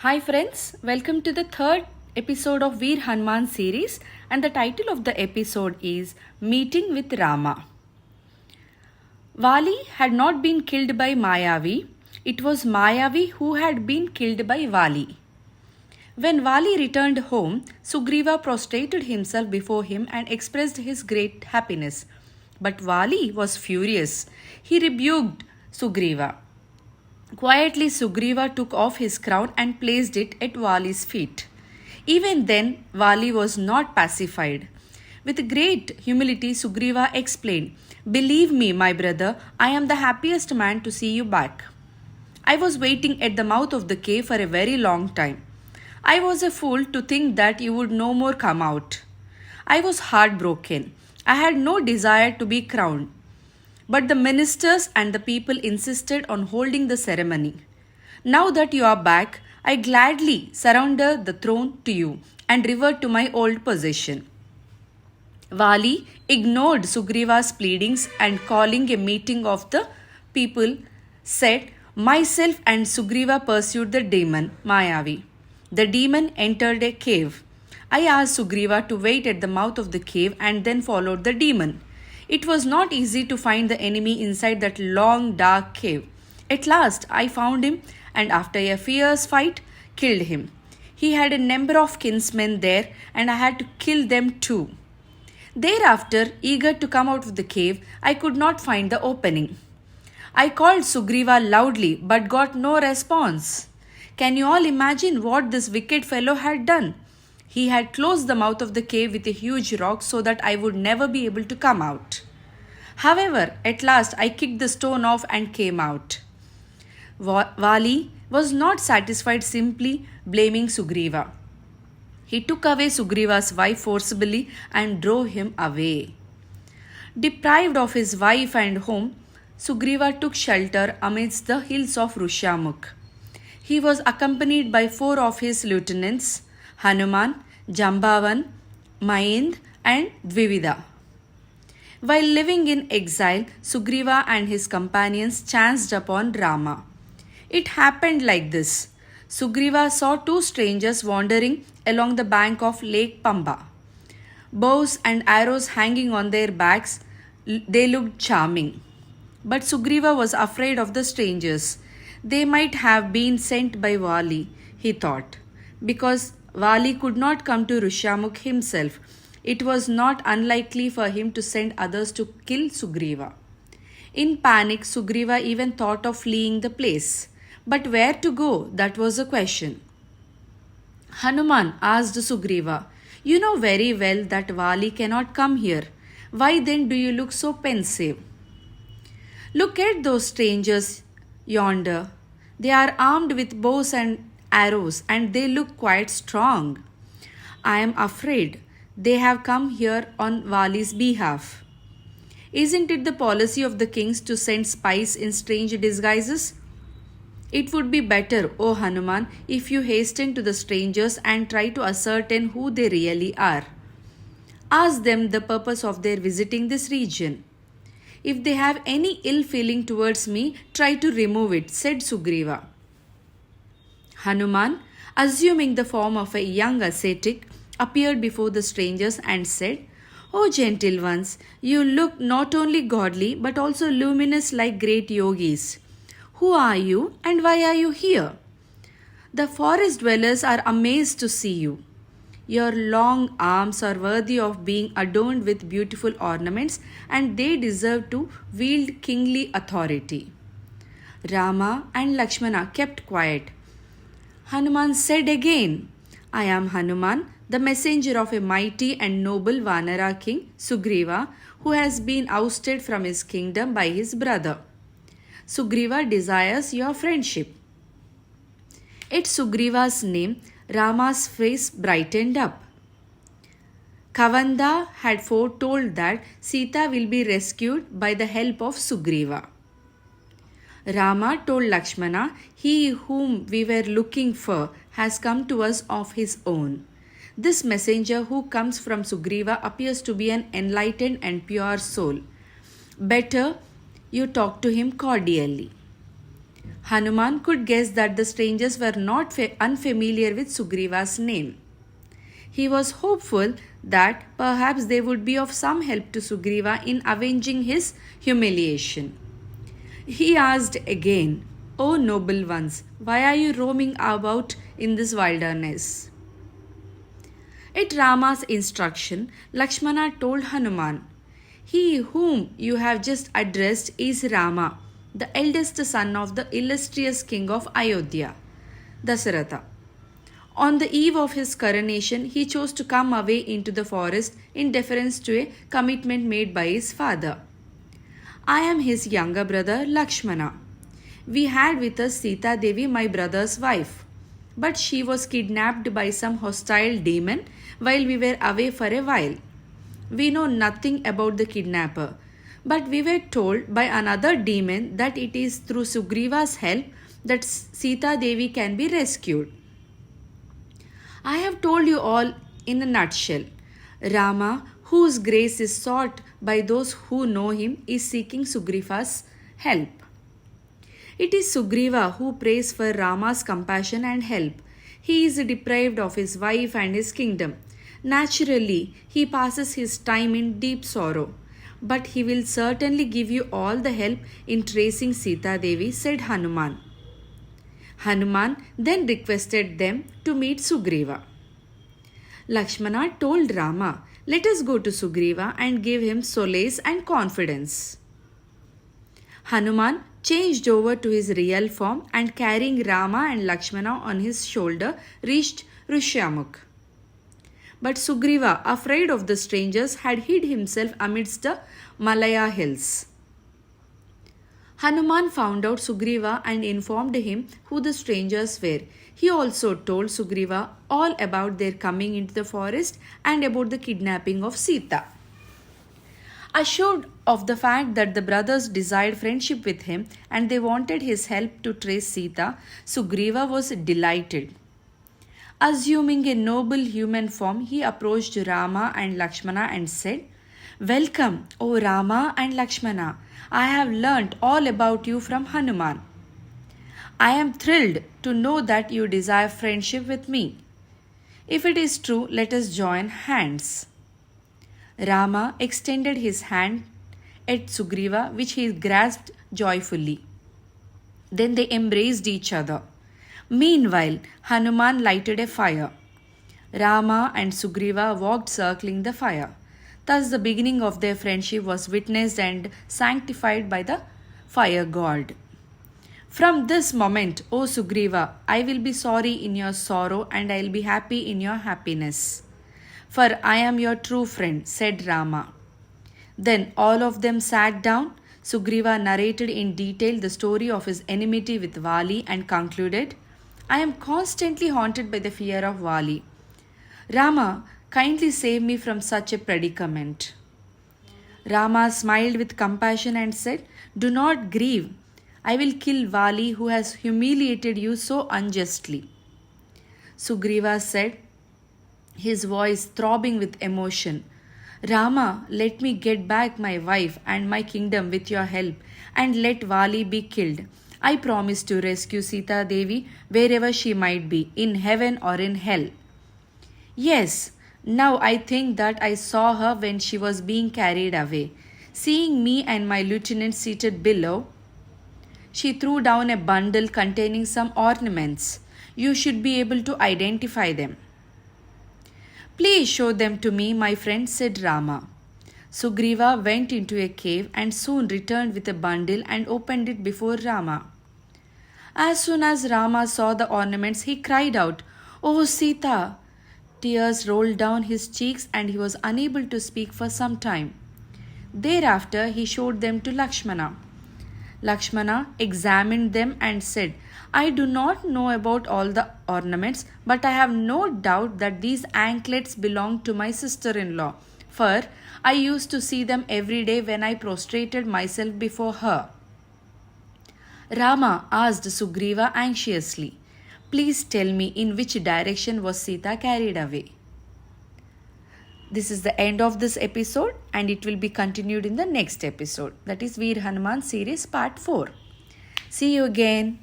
Hi friends, welcome to the third episode of Veer Hanuman series, and the title of the episode is Meeting with Rama. Vali had not been killed by Mayavi, it was Mayavi who had been killed by Vali. When Vali returned home, Sugriva prostrated himself before him and expressed his great happiness. But Vali was furious. He rebuked Sugriva. Quietly, Sugriva took off his crown and placed it at Vali's feet. Even then, Vali was not pacified. With great humility, Sugriva explained, "Believe me, my brother, I am the happiest man to see you back. I was waiting at the mouth of the cave for a very long time. I was a fool to think that you would no more come out. I was heartbroken. I had no desire to be crowned. But the ministers and the people insisted on holding the ceremony. Now that you are back, I gladly surrender the throne to you and revert to my old position." Vali ignored Sugriva's pleadings and, calling a meeting of the people, said, "Myself and Sugriva pursued the demon, Mayavi. The demon entered a cave. I asked Sugriva to wait at the mouth of the cave and then followed the demon. It was not easy to find the enemy inside that long dark cave. At last I found him and after a fierce fight killed him. He had a number of kinsmen there and I had to kill them too. Thereafter, eager to come out of the cave, I could not find the opening. I called Sugriva loudly but got no response. Can you all imagine what this wicked fellow had done? He had closed the mouth of the cave with a huge rock so that I would never be able to come out. However, at last I kicked the stone off and came out." Vali was not satisfied simply blaming Sugriva. He took away Sugriva's wife forcibly and drove him away. Deprived of his wife and home, Sugriva took shelter amidst the hills of Rishyamukh. He was accompanied by 4 of his lieutenants, Hanuman, Jambavan, Maind and Dvivida. While living in exile, Sugriva and his companions chanced upon Rama. It happened like this. Sugriva saw 2 strangers wandering along the bank of Lake Pamba. Bows and arrows hanging on their backs, they looked charming. But Sugriva was afraid of the strangers. They might have been sent by Vali, he thought. Because Vali could not come to Rishyamukh himself, it was not unlikely for him to send others to kill Sugriva. In panic, Sugriva even thought of fleeing the place. But where to go? That was the question. Hanuman asked Sugriva, "You know very well that Vali cannot come here. Why then do you look so pensive? Look at those strangers yonder. They are armed with bows and arrows and they look quite strong. I am afraid they have come here on Vali's behalf. Isn't it the policy of the kings to send spies in strange disguises? It would be better, O Hanuman, if you hasten to the strangers and try to ascertain who they really are. Ask them the purpose of their visiting this region. If they have any ill feeling towards me, try to remove it," said Sugriva. Hanuman, assuming the form of a young ascetic, appeared before the strangers and said, "O gentle ones, you look not only godly but also luminous like great yogis. Who are you and why are you here? The forest dwellers are amazed to see you. Your long arms are worthy of being adorned with beautiful ornaments and they deserve to wield kingly authority." Rama and Lakshmana kept quiet. Hanuman said again, "I am Hanuman, the messenger of a mighty and noble Vanara king, Sugriva, who has been ousted from his kingdom by his brother. Sugriva desires your friendship." At Sugriva's name, Rama's face brightened up. Kavanda had foretold that Sita will be rescued by the help of Sugriva. Rama told Lakshmana, "He whom we were looking for has come to us of his own. This messenger who comes from Sugriva appears to be an enlightened and pure soul. Better you talk to him cordially." Hanuman could guess that the strangers were not unfamiliar with Sugriva's name. He was hopeful that perhaps they would be of some help to Sugriva in avenging his humiliation. He asked again, "O noble ones, why are you roaming about in this wilderness?" At Rama's instruction, Lakshmana told Hanuman, "He whom you have just addressed is Rama, the eldest son of the illustrious king of Ayodhya, Dasaratha. On the eve of his coronation, he chose to come away into the forest in deference to a commitment made by his father. I am his younger brother Lakshmana. We had with us Sita Devi, my brother's wife, but she was kidnapped by some hostile demon while we were away for a while. We know nothing about the kidnapper, but we were told by another demon that it is through Sugriva's help that Sita Devi can be rescued. I have told you all in a nutshell. Rama, whose grace is sought by those who know him, is seeking Sugriva's help. It is Sugriva who prays for Rama's compassion and help. He is deprived of his wife and his kingdom. Naturally, he passes his time in deep sorrow. But he will certainly give you all the help in tracing Sita Devi, said Hanuman. Hanuman then requested them to meet Sugriva. Lakshmana told Rama, "Let us go to Sugriva and give him solace and confidence." Hanuman changed over to his real form and carrying Rama and Lakshmana on his shoulder reached Rishyamukh. But Sugriva, afraid of the strangers, had hid himself amidst the Malaya hills. Hanuman found out Sugriva and informed him who the strangers were. He also told Sugriva all about their coming into the forest and about the kidnapping of Sita. Assured of the fact that the brothers desired friendship with him and they wanted his help to trace Sita, Sugriva was delighted. Assuming a noble human form, he approached Rama and Lakshmana and said, "Welcome, O Rama and Lakshmana. I have learnt all about you from Hanuman. I am thrilled to know that you desire friendship with me. If it is true, let us join hands." Rama extended his hand at Sugriva, which he grasped joyfully. Then they embraced each other. Meanwhile, Hanuman lighted a fire. Rama and Sugriva walked circling the fire. Thus, the beginning of their friendship was witnessed and sanctified by the fire god. From this moment, O Sugriva, I will be sorry in your sorrow and I will be happy in your happiness. For I am your true friend, said Rama. Then all of them sat down. Sugriva narrated in detail the story of his enmity with Vali and concluded, I am constantly haunted by the fear of Vali. Rama, kindly save me from such a predicament. Rama smiled with compassion and said, Do not grieve. I will kill Vali who has humiliated you so unjustly. Sugriva said, his voice throbbing with emotion, Rama, let me get back my wife and my kingdom with your help and let Vali be killed. I promise to rescue Sita Devi wherever she might be, in heaven or in hell. Yes, now I think that I saw her when she was being carried away. Seeing me and my lieutenant seated below, she threw down a bundle containing some ornaments. You should be able to identify them. Please show them to me, my friend, said Rama. Sugriva went into a cave and soon returned with a bundle and opened it before Rama. As soon as Rama saw the ornaments, he cried out, Oh Sita! Tears rolled down his cheeks and he was unable to speak for some time. Thereafter, he showed them to Lakshmana. Lakshmana examined them and said, I do not know about all the ornaments, but I have no doubt that these anklets belong to my sister-in-law, for I used to see them every day when I prostrated myself before her. Rama asked Sugriva anxiously, Please tell me in which direction was Sita carried away. This is the end of this episode and it will be continued in the next episode, that is Veer Hanuman series part 4. See you again.